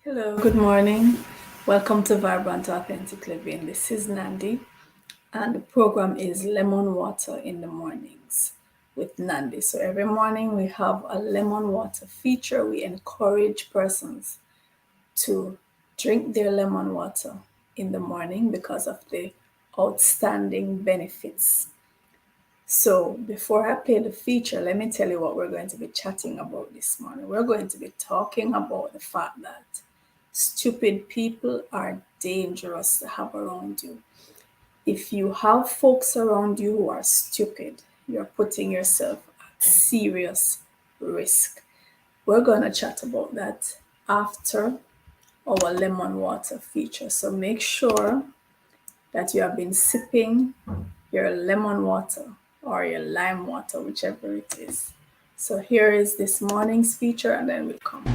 Hello, good morning. Welcome to Vibrant Authentic Living. This is Nandi, and the program is Lemon Water in the Mornings with Nandi. So every morning we have a lemon water feature. We encourage persons to drink their lemon water in the morning because of the outstanding benefits. So, before I play the feature, let me tell you what we're going to be chatting about this morning. We're going to be talking about the fact that stupid people are dangerous to have around you. If you have folks around you who are stupid, you're putting yourself at serious risk. We're going to chat about that after our lemon water feature. So, make sure that you have been sipping your lemon water or your lime water, whichever it is. So here is this morning's feature, and then we'll come.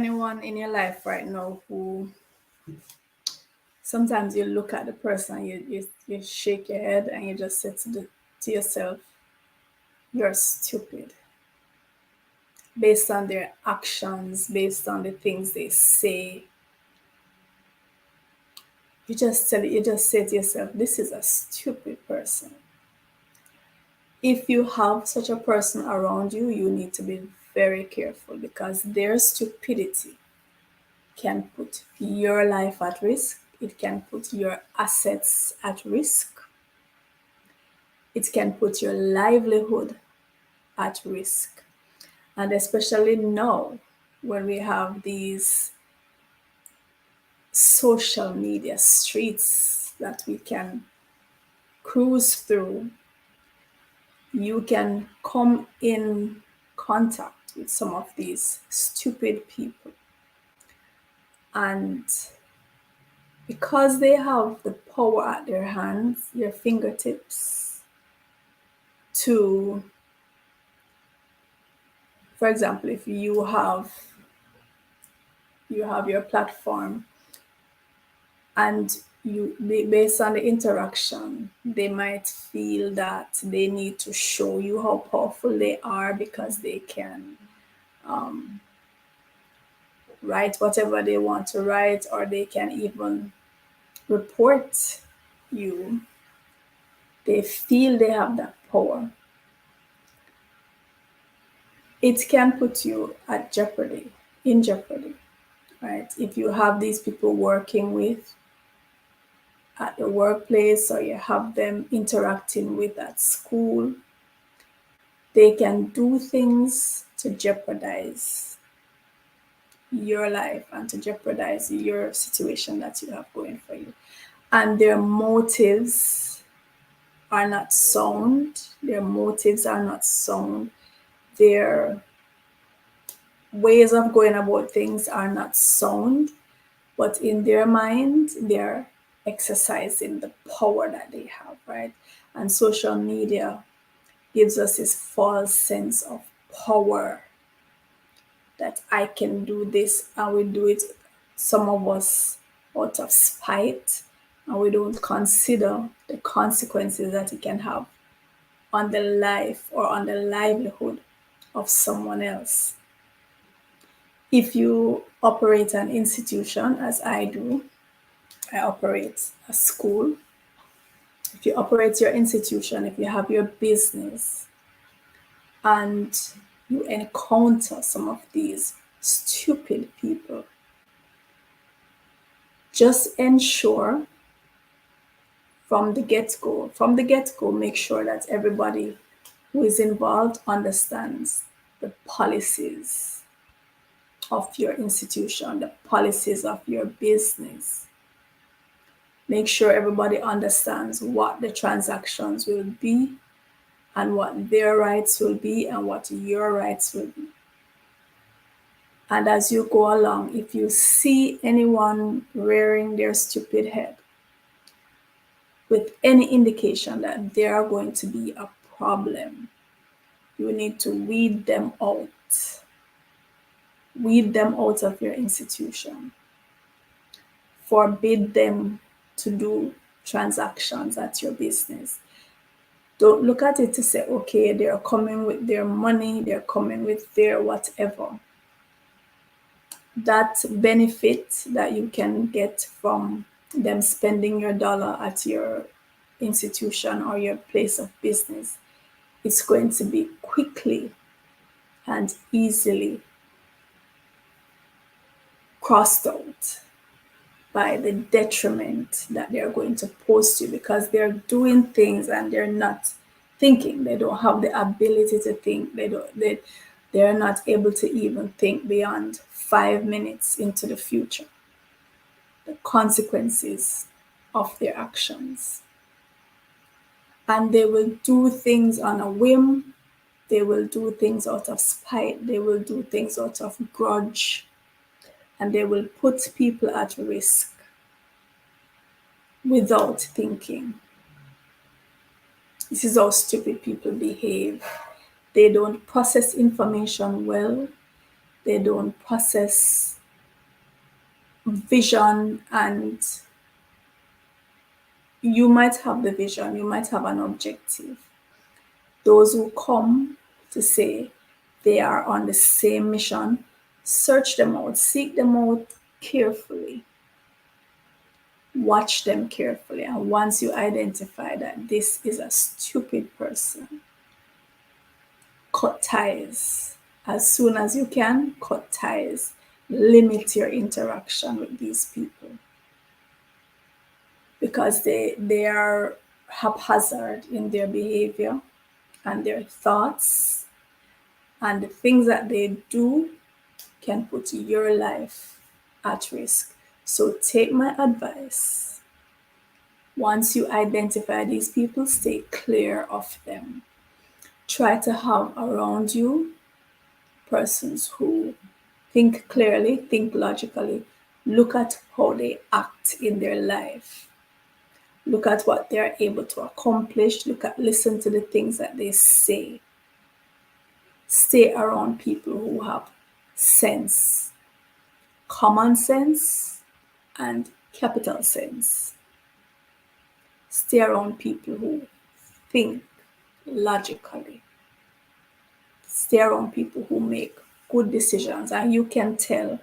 anyone in your life right now who sometimes you look at the person and you shake your head and you just say to yourself, you're stupid, based on their actions, based on the things they say. You just say to yourself, this is a stupid person. If you have such a person around you, you need to be very careful, because their stupidity can put your life at risk. It can put your assets at risk. It can put your livelihood at risk. And especially now, when we have these social media streets that we can cruise through, you can come in contact with some of these stupid people. And because they have the power at their hands, their fingertips, to, for example, if you have your platform, and based on the interaction, they might feel that they need to show you how powerful they are, because they can write whatever they want to write, or they can even report you. They feel they have that power. It can put you in jeopardy, right? If you have these people working with at the workplace, or you have them interacting with at school, they can do things to jeopardize your life and to jeopardize your situation that you have going for you. And their motives are not sound. Their motives are not sound. Their ways of going about things are not sound. But in their mind, they're exercising the power that they have, right? And social media gives us this false sense of power, that I can do this, and we do it, some of us, out of spite, and we don't consider the consequences that it can have on the life or on the livelihood of someone else. If you operate an institution, as I do, I operate a school. If you operate your institution, if you have your business, and you encounter some of these stupid people, just ensure from the get-go, make sure that everybody who is involved understands the policies of your institution, the policies of your business. Make sure everybody understands what the transactions will be, and what their rights will be, and what your rights will be. And as you go along, if you see anyone rearing their stupid head with any indication that they are going to be a problem, you need to weed them out. Weed them out of your institution. Forbid them to do transactions at your business. Don't look at it to say, okay, they're coming with their money, they're coming with their whatever. That benefit that you can get from them spending your dollar at your institution or your place of business, it's going to be quickly and easily crossed out by the detriment that they're going to pose to you, because they're doing things and they're not thinking. They don't have the ability to think. They're not able to even think beyond 5 minutes into the future, the consequences of their actions. And they will do things on a whim. They will do things out of spite. They will do things out of grudge. And they will put people at risk without thinking. This is how stupid people behave. They don't process information well. They don't possess vision, and you might have the vision, you might have an objective. Those who come to say they are on the same mission, search them out, seek them out carefully, watch them carefully. And once you identify that this is a stupid person, cut ties. As soon as you can, cut ties. Limit your interaction with these people because they are haphazard in their behavior and their thoughts, and the things that they do can put your life at risk. So take my advice. Once you identify these people, stay clear of them. Try to have around you persons who think clearly, think logically, look at how they act in their life, look at what they're able to accomplish, listen to the things that they say. Stay around people who have sense, common sense, and capital sense. Stay around people who think logically. Stay around people who make good decisions, and you can tell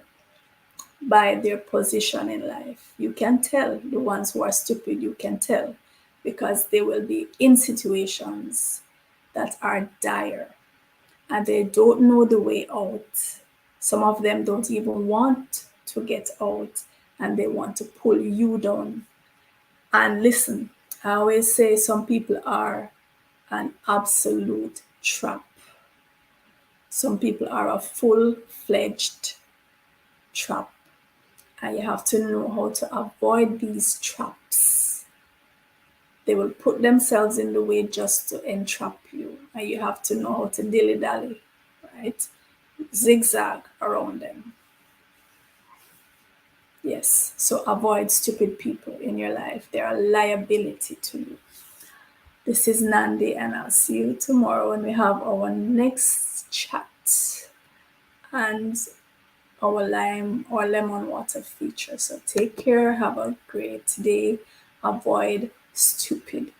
by their position in life. You can tell the ones who are stupid, you can tell because they will be in situations that are dire and they don't know the way out. Some of them don't even want to get out and they want to pull you down. And listen, I always say some people are an absolute trap. Some people are a full-fledged trap. And you have to know how to avoid these traps. They will put themselves in the way just to entrap you. And you have to know how to dilly-dally, right? Zigzag around them. Yes, so avoid stupid people in your life. They're a liability to you. This is Nandi, and I'll see you tomorrow when we have our next chat and our lime or lemon water feature. So take care, have a great day, avoid stupid